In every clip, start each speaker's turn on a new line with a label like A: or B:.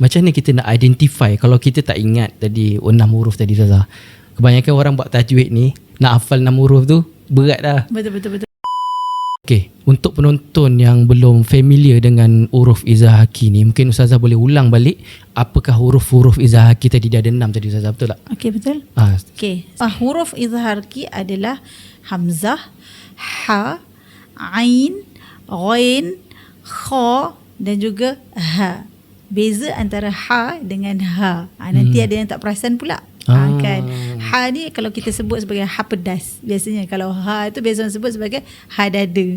A: macam mana kita nak identify kalau kita tak ingat tadi 6 huruf tadi Ustazah? Kebanyakan orang buat tajwid ni, nak hafal 6 huruf tu berat dah.
B: Betul.
A: Okey, untuk penonton yang belum familiar dengan huruf izah haki ni, mungkin Ustazah boleh ulang balik apakah huruf-huruf izah haki tadi. Dia ada 6 tadi Ustazah, betul tak?
B: Okey, betul. Okey. Huruf izhar haki adalah hamzah, ha, ain, ghain, kha dan juga ha. Beza antara ha dengan ha. Nanti ada yang tak perasan pula. Kan. Ha ni kalau kita sebut sebagai ha pedas. Biasanya kalau ha itu biasa orang sebut sebagai ha dada.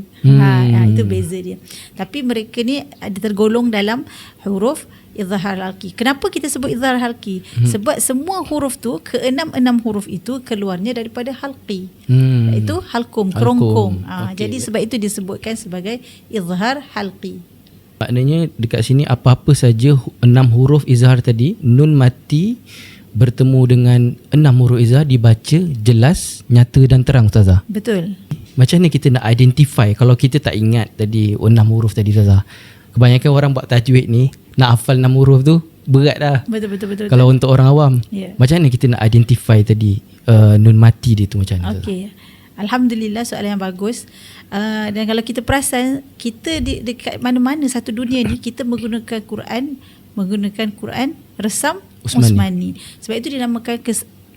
B: Itu beza dia. Tapi mereka ni ada tergolong dalam huruf izhar halqi. Kenapa kita sebut izhar halqi? Sebab semua huruf tu, keenam-enam huruf itu keluarnya daripada halqi. Iaitu halkum, kerongkong. Okay. Jadi sebab itu disebutkan sebagai izhar halqi.
A: Maknanya dekat sini apa-apa saja 6 huruf izhar tadi, nun mati bertemu dengan 6 huruf izhar dibaca jelas, nyata dan terang Ustazah.
B: Betul.
A: Macam mana kita nak identify kalau kita tak ingat tadi 6 huruf tadi Ustazah? Kebanyakan orang buat tajwid ni, nak hafal 6 huruf tu berat dah.
B: Betul.
A: Kalau untuk orang awam, macam mana kita nak identify tadi nun mati dia tu macam mana?
B: Okey. Alhamdulillah, soalan yang bagus. Dan kalau kita perasan, kita dekat mana-mana satu dunia ni, kita menggunakan Quran resam Usmani. Sebab itu dinamakan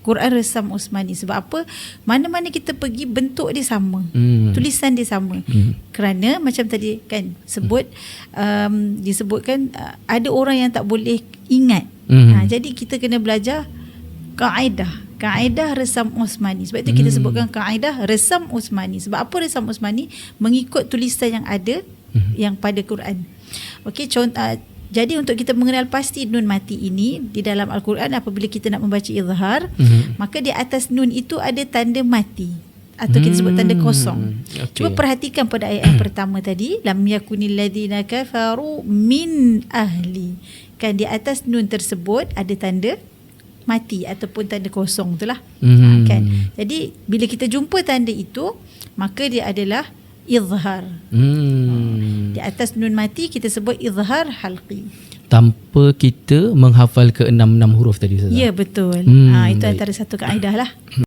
B: Quran resam Usmani. Sebab apa? Mana-mana kita pergi, bentuk dia sama, tulisan dia sama. Kerana macam tadi kan disebutkan ada orang yang tak boleh ingat. Jadi kita kena belajar kaedah resam Usmani. Sebab itu kita sebutkan kaedah resam Usmani. Sebab apa resam Usmani? Mengikut tulisan yang ada yang pada Quran. Okey, jadi untuk kita mengenal pasti nun mati ini di dalam Al-Quran, apabila kita nak membaca izhar, maka di atas nun itu ada tanda mati atau kita sebut tanda kosong. Cuba perhatikan pada ayat yang pertama tadi, lam yakunil ladzina kafaru min ahli. Kan di atas nun tersebut ada tanda mati ataupun tanda kosong itulah. Kan. Jadi bila kita jumpa tanda itu, maka dia adalah izhar. Di atas nun mati kita sebut izhar halqi.
A: Tanpa kita menghafal ke 6 huruf tadi Ustazah.
B: Ya, betul. Itu antara satu kaedah lah.